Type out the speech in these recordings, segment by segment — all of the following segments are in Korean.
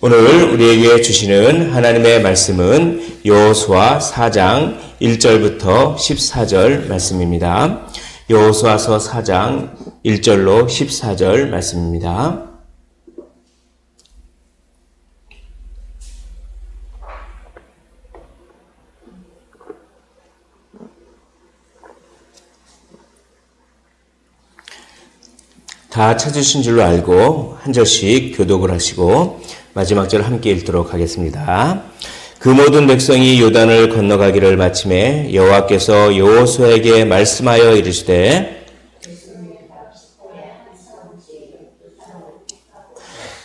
오늘 우리에게 주시는 하나님의 말씀은 여호수아 4장 1절부터 14절 말씀입니다. 여호수아서 4장 1절로 14절 말씀입니다. 다 찾으신 줄로 알고 한 절씩 교독을 하시고 마지막 절 함께 읽도록 하겠습니다. 그 모든 백성이 요단을 건너가기를 마침에 여호와께서 여호수아에게 말씀하여 이르시되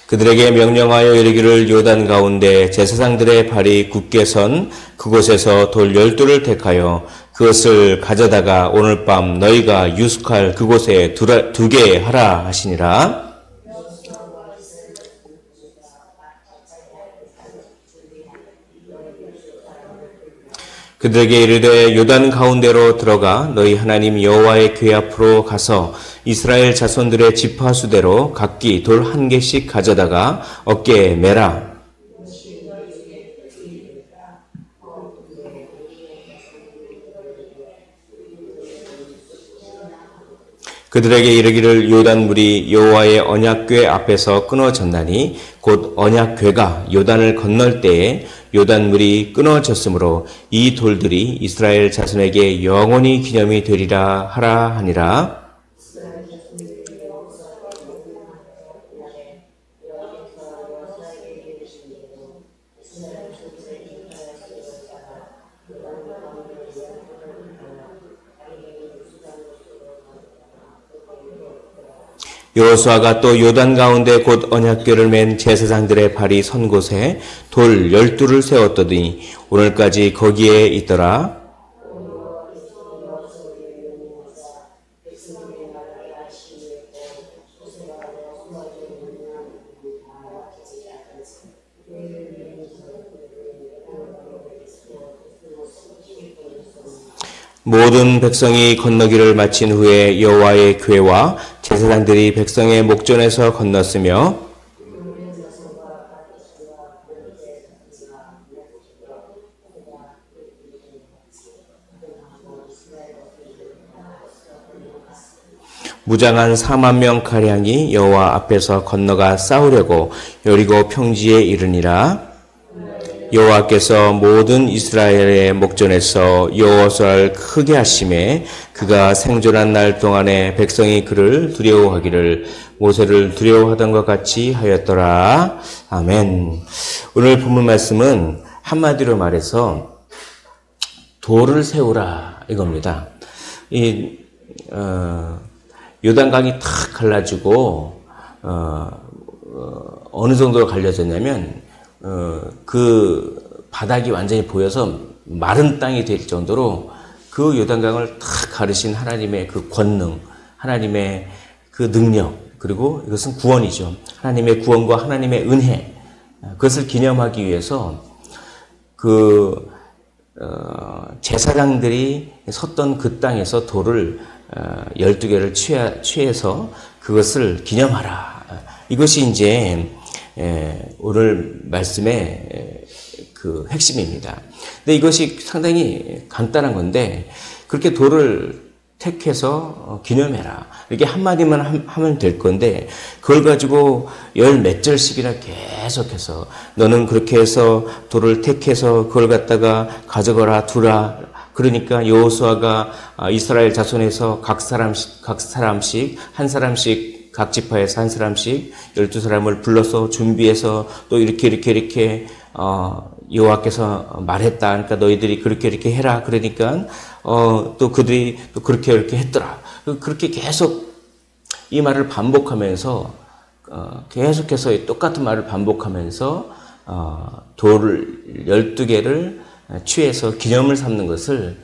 그들에게 명령하여 이르기를 요단 가운데 제사장들의 발이 굳게 선 그곳에서 돌 12를 택하여 그것을 가져다가 오늘 밤 너희가 유숙할 그곳에 두게 하라 하시니라. 그들에게 이르되 요단 가운데로 들어가 너희 하나님 여호와의 궤 앞으로 가서 이스라엘 자손들의 지파수대로 각기 돌 1개씩 가져다가 어깨에 매라. 그들에게 이르기를 요단물이 여호와의 언약궤 앞에서 끊어졌나니 곧 언약궤가 요단을 건널 때에 요단물이 끊어졌으므로 이 돌들이 이스라엘 자손에게 영원히 기념이 되리라 하라 하니라. 여호수아가 또 요단 가운데 곧 언약궤를 맨 제사장들의 발이 선 곳에 돌 12를 세웠더니 오늘까지 거기에 있더라. 모든 백성이 건너기를 마친 후에 여호와의 궤와 제사장들이 백성의 목전에서 건넜으며 무장한 4만 명 가량이 여호와 앞에서 건너가 싸우려고 여리고 평지에 이르니라. 여호와께서 모든 이스라엘의 목전에서 여호수아를 크게 하심에 그가 생존한 날 동안에 백성이 그를 두려워하기를 모세를 두려워하던 것 같이 하였더라. 아멘. 오늘 본문 말씀은 한마디로 말해서 돌을 세우라 이겁니다. 요단강이 탁 갈라지고 어느 정도로 갈려졌냐면 그 바닥이 완전히 보여서 마른 땅이 될 정도로 그 요단강을 탁 가르신 하나님의 그 권능, 하나님의 그 능력, 그리고 이것은 구원이죠. 하나님의 구원과 하나님의 은혜, 그것을 기념하기 위해서 그 제사장들이 섰던 그 땅에서 돌을 12개를 취해서 그것을 기념하라. 이것이 이제 오늘 말씀의 그 핵심입니다. 근데 이것이 상당히 간단한 건데 그렇게 돌을 택해서 기념해라. 이렇게 한마디만 하면 될 건데 그걸 가지고 열 몇 절씩이나 계속해서 너는 그렇게 해서 돌을 택해서 그걸 갖다가 가져가라 두라. 그러니까 여호수아가 이스라엘 자손에서 각 사람씩 한 사람씩 각 지파에서 한 사람씩 12사람을 불러서 준비해서 또 이렇게 여호와께서 말했다. 그러니까 너희들이 그렇게 해라. 그러니까 또 그들이 또 그렇게 했더라. 그렇게 계속 이 말을 반복하면서 계속해서 똑같은 말을 반복하면서 돌을 12개를 취해서 기념을 삼는 것을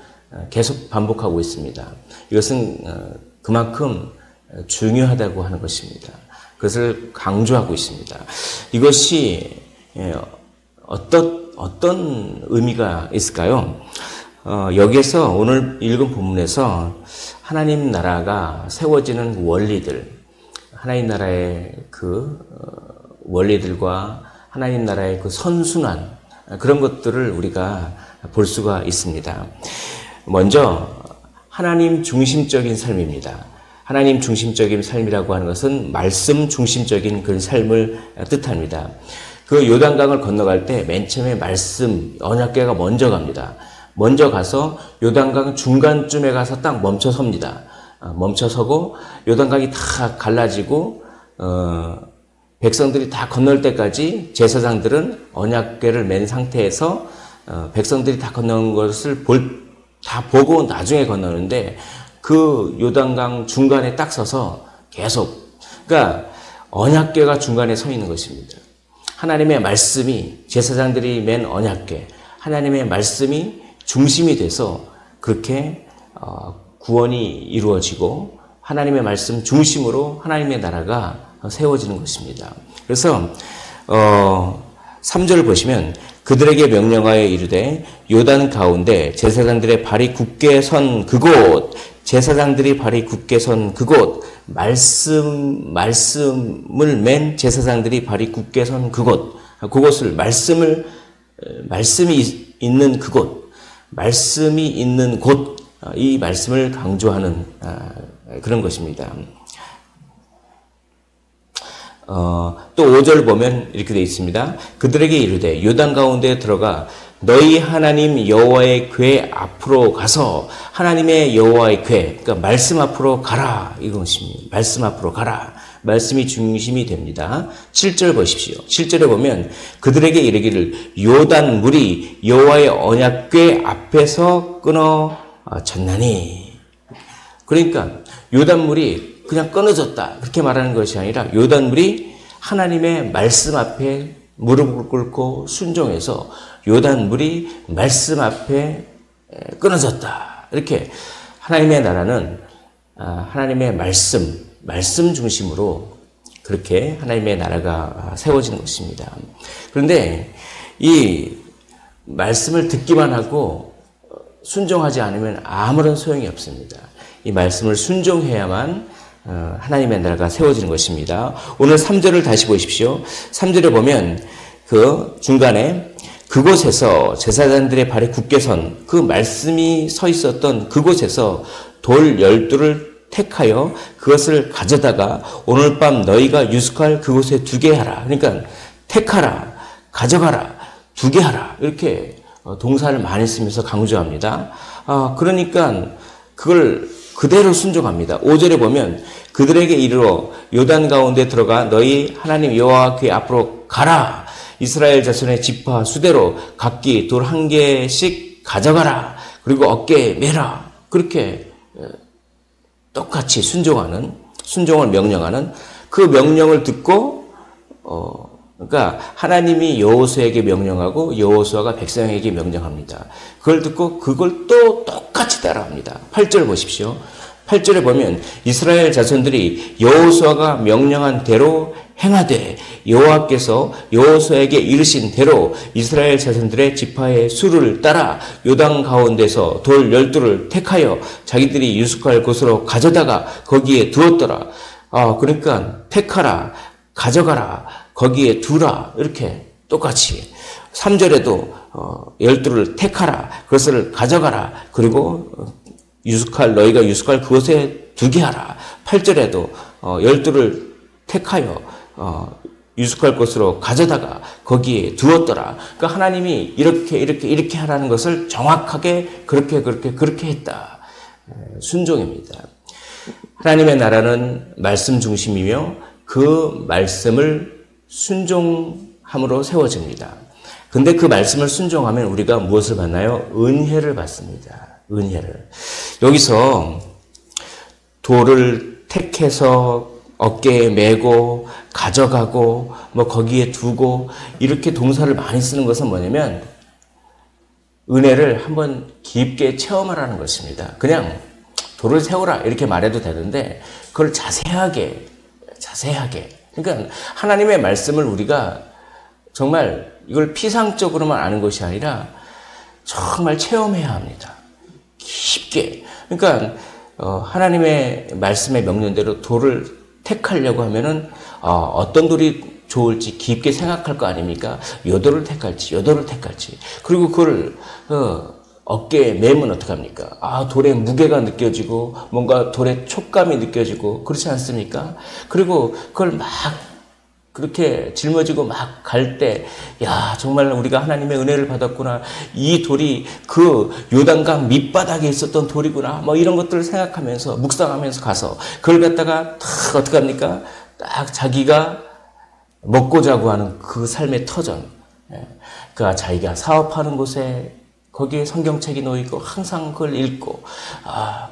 계속 반복하고 있습니다. 이것은 그만큼 중요하다고 하는 것입니다. 그것을 강조하고 있습니다. 이것이 어떤 의미가 있을까요? 여기에서 오늘 읽은 본문에서 하나님 나라가 세워지는 원리들, 하나님 나라의 그 원리들과 하나님 나라의 그 선순환, 그런 것들을 우리가 볼 수가 있습니다. 먼저 하나님 중심적인 삶입니다. 하나님 중심적인 삶이라고 하는 것은 말씀 중심적인 그런 삶을 뜻합니다. 그 요단강을 건너갈 때 맨 처음에 말씀, 언약궤가 먼저 갑니다. 먼저 가서 요단강 중간쯤에 가서 딱 멈춰 섭니다. 멈춰 서고 요단강이 다 갈라지고 백성들이 다 건널 때까지 제사장들은 언약궤를 맨 상태에서 백성들이 다 건너는 것을 다 보고 나중에 건너는데 그 요단강 중간에 딱 서서 계속, 그러니까 언약궤가 중간에 서 있는 것입니다. 하나님의 말씀이, 제사장들이 맨 언약궤, 하나님의 말씀이 중심이 돼서 그렇게 구원이 이루어지고 하나님의 말씀 중심으로 하나님의 나라가 세워지는 것입니다. 그래서 3절을 보시면 그들에게 명령하여 이르되 요단 가운데 제사장들의 발이 굳게 선 그곳, 제사장들이 발이 굳게 선 그곳, 말씀을 맨 제사장들이 발이 굳게 선 그곳을 말씀이 있는 그곳, 말씀이 있는 곳, 이 말씀을 강조하는 그런 것입니다. 또 5절 보면 이렇게 되어 있습니다. 그들에게 이르되 요단 가운데 들어가 너희 하나님 여호와의 궤 앞으로 가서 하나님의 여호와의 궤, 그러니까 말씀 앞으로 가라, 이것입니다. 말씀 앞으로 가라. 말씀이 중심이 됩니다. 7절 보십시오. 7절에 보면 그들에게 이르기를 요단 물이 여호와의 언약궤 앞에서 끊어졌나니. 그러니까 요단 물이 그냥 끊어졌다 그렇게 말하는 것이 아니라 요단 물이 하나님의 말씀 앞에 무릎을 꿇고 순종해서 요단 물이 말씀 앞에 끊어졌다. 이렇게 하나님의 나라는 하나님의 말씀 중심으로 그렇게 하나님의 나라가 세워지는 것입니다. 그런데 이 말씀을 듣기만 하고 순종하지 않으면 아무런 소용이 없습니다. 이 말씀을 순종해야만 하나님의 나라가 세워지는 것입니다. 오늘 3절을 다시 보십시오. 3절에 보면 그 중간에 그곳에서 제사장들의 발이 굳게 선 그 말씀이 서 있었던 그곳에서 돌 12를 택하여 그것을 가져다가 오늘 밤 너희가 유숙할 그곳에 두게 하라. 그러니까 택하라, 가져가라, 두게 하라. 이렇게 동사를 많이 쓰면서 강조합니다. 그러니까 그걸 그대로 순종합니다. 5절에 보면 그들에게 이르러 요단 가운데 들어가 너희 하나님 여호와 궤 앞으로 가라. 이스라엘 자손의 지파 수대로 각기 돌 1개씩 가져가라. 그리고 어깨에 매라. 그렇게 똑같이 순종을 명령하는 그 명령을 듣고 그러니까 하나님이 여호수아에게 명령하고 여호수아가 백성에게 명령합니다. 그걸 듣고 그걸 또 똑같이 따라합니다. 8절 보십시오. 8절에 보면 이스라엘 자손들이 여호수아가 명령한 대로 행하되 여호와께서 여호수아에게 이르신 대로 이스라엘 자손들의 지파의 수를 따라 요단 가운데서 돌 12를 택하여 자기들이 유숙할 곳으로 가져다가 거기에 두었더라. 그러니까 택하라, 가져가라, 거기에 두라. 이렇게 똑같이 3절에도 12를 택하라, 그것을 가져가라, 그리고 너희가 유숙할 그곳에 두게 하라. 8절에도 12를 택하여 유숙할 곳으로 가져다가 거기에 두었더라. 그러니까 하나님이 이렇게 하라는 것을 정확하게 그렇게 했다. 순종입니다. 하나님의 나라는 말씀 중심이며 그 말씀을 순종함으로 세워집니다. 근데 그 말씀을 순종하면 우리가 무엇을 받나요? 은혜를 받습니다. 은혜를. 여기서 돌을 택해서 어깨에 메고 가져가고 거기에 두고 이렇게 동사를 많이 쓰는 것은 뭐냐면 은혜를 한번 깊게 체험하라는 것입니다. 그냥 돌을 세우라 이렇게 말해도 되는데 그걸 자세하게 그러니까 하나님의 말씀을 우리가 정말 이걸 피상적으로만 아는 것이 아니라 정말 체험해야 합니다. 깊게. 그러니까 하나님의 말씀의 명령대로 돌을 택하려고 하면은 어떤 돌이 좋을지 깊게 생각할 거 아닙니까? 요도를 택할지 요도를 택할지. 그리고 그걸 어깨에 매면 어떡합니까? 아, 돌의 무게가 느껴지고 뭔가 돌의 촉감이 느껴지고 그렇지 않습니까? 그리고 그걸 막 그렇게 짊어지고 막 갈 때, 야, 정말 우리가 하나님의 은혜를 받았구나. 이 돌이 그 요단강 밑바닥에 있었던 돌이구나. 뭐 이런 것들을 생각하면서, 묵상하면서 가서, 그걸 갖다가 딱 어떡합니까? 딱 자기가 먹고 자고 하는 그 삶의 터전. 그러니까 자기가 사업하는 곳에 거기에 성경책이 놓여있고 항상 그걸 읽고,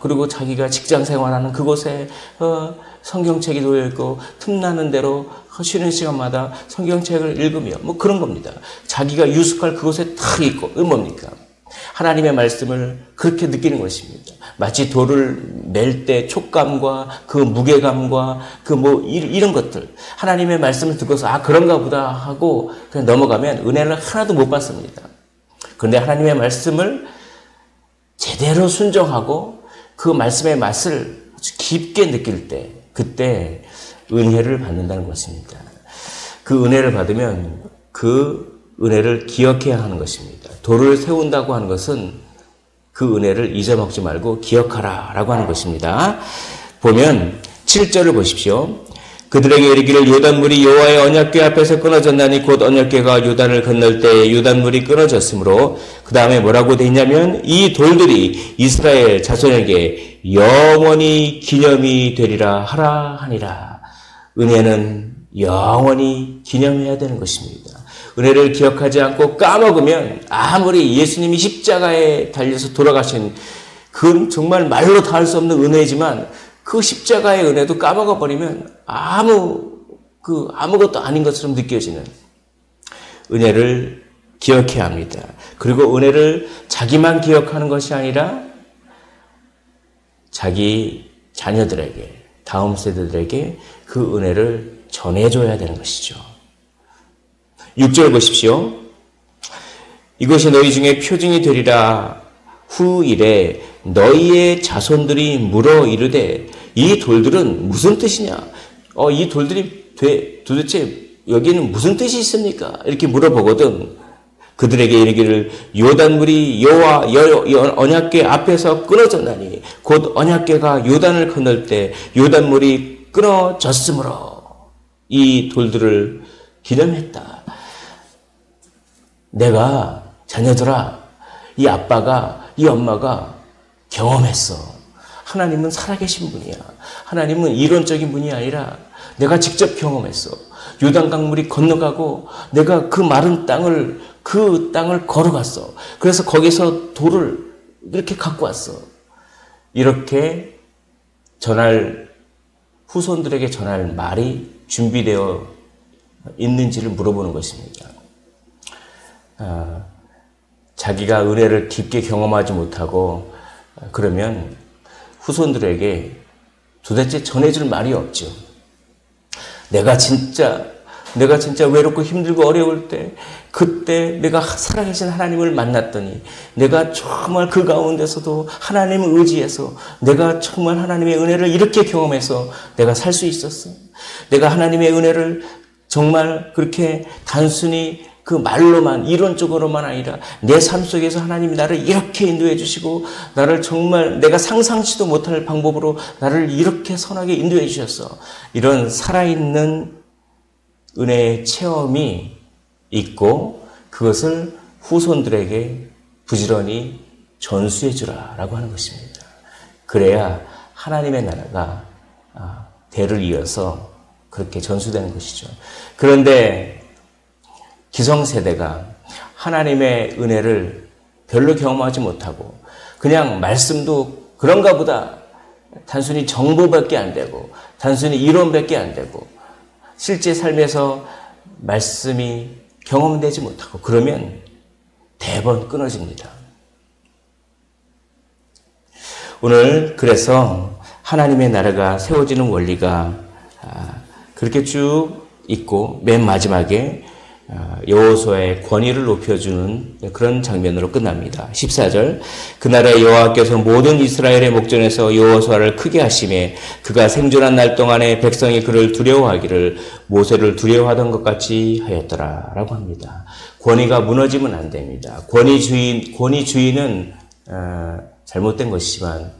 그리고 자기가 직장 생활하는 그곳에 성경책이 놓여있고 틈나는 대로 쉬는 시간마다 성경책을 읽으며 뭐 그런 겁니다. 자기가 유숙할 그곳에 탁 있고, 뭡니까? 하나님의 말씀을 그렇게 느끼는 것입니다. 마치 돌을 멜 때 촉감과 그 무게감과 그 뭐 이런 것들, 하나님의 말씀을 듣고서 그런가 보다 하고 그냥 넘어가면 은혜를 하나도 못 받습니다. 그런데 하나님의 말씀을 제대로 순종하고 그 말씀의 맛을 아주 깊게 느낄 때, 그때 은혜를 받는다는 것입니다. 그 은혜를 받으면 그 은혜를 기억해야 하는 것입니다. 돌을 세운다고 하는 것은 그 은혜를 잊어먹지 말고 기억하라 라고 하는 것입니다. 보면 7절을 보십시오. 그들에게 이르기를 요단물이 여호와의 언약궤 앞에서 끊어졌나니 곧 언약궤가 요단을 건널 때 요단물이 끊어졌으므로 그 다음에 뭐라고 돼 있냐면 이 돌들이 이스라엘 자손에게 영원히 기념이 되리라 하라 하니라. 은혜는 영원히 기념해야 되는 것입니다. 은혜를 기억하지 않고 까먹으면 아무리 예수님이 십자가에 달려서 돌아가신 그건 정말 말로 다 할 수 없는 은혜지만 그 십자가의 은혜도 까먹어 버리면 아무것도 아닌 것처럼 느껴지는 은혜를 기억해야 합니다. 그리고 은혜를 자기만 기억하는 것이 아니라 자기 자녀들에게, 다음 세대들에게 그 은혜를 전해줘야 되는 것이죠. 6절 보십시오. 이것이 너희 중에 표징이 되리라. 후일에 너희의 자손들이 물어 이르되 이 돌들은 무슨 뜻이냐? 이 돌들이 도대체 여기는 무슨 뜻이 있습니까? 이렇게 물어보거든. 그들에게 이르기를 요단물이 여호와 언약궤 앞에서 끊어졌나니 곧 언약궤가 요단을 건널 때 요단물이 끊어졌으므로 이 돌들을 기념했다. 내가 자녀들아, 이 아빠가, 이 엄마가 경험했어. 하나님은 살아계신 분이야. 하나님은 이론적인 분이 아니라 내가 직접 경험했어. 요단강물이 건너가고 내가 그 마른 땅을 걸어갔어. 그래서 거기서 돌을 이렇게 갖고 왔어. 이렇게 후손들에게 전할 말이 준비되어 있는지를 물어보는 것입니다. 자기가 은혜를 깊게 경험하지 못하고 그러면 후손들에게 도대체 전해줄 말이 없죠. 내가 진짜 외롭고 힘들고 어려울 때, 그때 내가 살아계신 하나님을 만났더니 내가 정말 그 가운데서도 하나님을 의지해서 내가 정말 하나님의 은혜를 이렇게 경험해서 내가 살 수 있었어. 내가 하나님의 은혜를 정말 그렇게 단순히 그 말로만, 이론적으로만 아니라 내 삶 속에서 하나님이 나를 이렇게 인도해 주시고 나를 정말 내가 상상치도 못할 방법으로 나를 이렇게 선하게 인도해 주셨어. 이런 살아있는 은혜의 체험이 있고 그것을 후손들에게 부지런히 전수해 주라라고 하는 것입니다. 그래야 하나님의 나라가 대를 이어서 그렇게 전수되는 것이죠. 그런데 기성세대가 하나님의 은혜를 별로 경험하지 못하고 그냥 말씀도 그런가 보다 단순히 정보밖에 안 되고 단순히 이론밖에 안 되고 실제 삶에서 말씀이 경험되지 못하고 그러면 대번 끊어집니다. 오늘 그래서 하나님의 나라가 세워지는 원리가 그렇게 쭉 있고 맨 마지막에 여호수아의 권위를 높여주는 그런 장면으로 끝납니다. 14절 그날에 여호와께서 모든 이스라엘의 목전에서 여호수아를 크게 하시매 그가 생존한 날 동안에 백성이 그를 두려워하기를 모세를 두려워하던 것 같이 하였더라 라고 합니다. 권위가 무너지면 안 됩니다. 권위주의는 잘못된 것이지만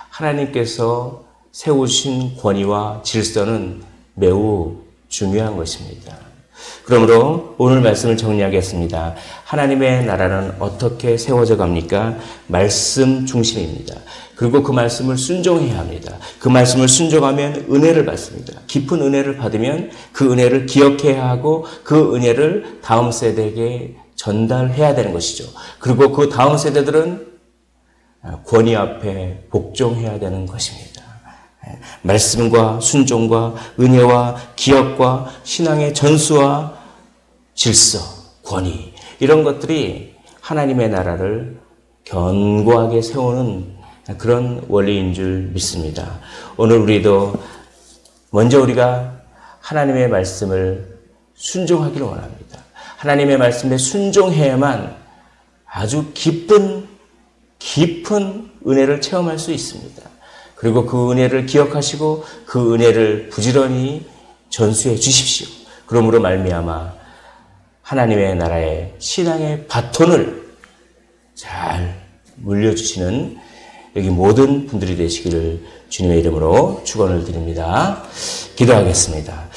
하나님께서 세우신 권위와 질서는 매우 중요한 것입니다. 그러므로 오늘 말씀을 정리하겠습니다. 하나님의 나라는 어떻게 세워져 갑니까? 말씀 중심입니다. 그리고 그 말씀을 순종해야 합니다. 그 말씀을 순종하면 은혜를 받습니다. 깊은 은혜를 받으면 그 은혜를 기억해야 하고 그 은혜를 다음 세대에게 전달해야 되는 것이죠. 그리고 그 다음 세대들은 권위 앞에 복종해야 되는 것입니다. 말씀과 순종과 은혜와 기억과 신앙의 전수와 질서, 권위 이런 것들이 하나님의 나라를 견고하게 세우는 그런 원리인 줄 믿습니다. 오늘 우리도 먼저 우리가 하나님의 말씀을 순종하기를 원합니다. 하나님의 말씀에 순종해야만 아주 깊은 은혜를 체험할 수 있습니다. 그리고 그 은혜를 기억하시고 그 은혜를 부지런히 전수해 주십시오. 그러므로 말미암아 하나님의 나라의 신앙의 바톤을 잘 물려주시는 여기 모든 분들이 되시기를 주님의 이름으로 축원을 드립니다. 기도하겠습니다.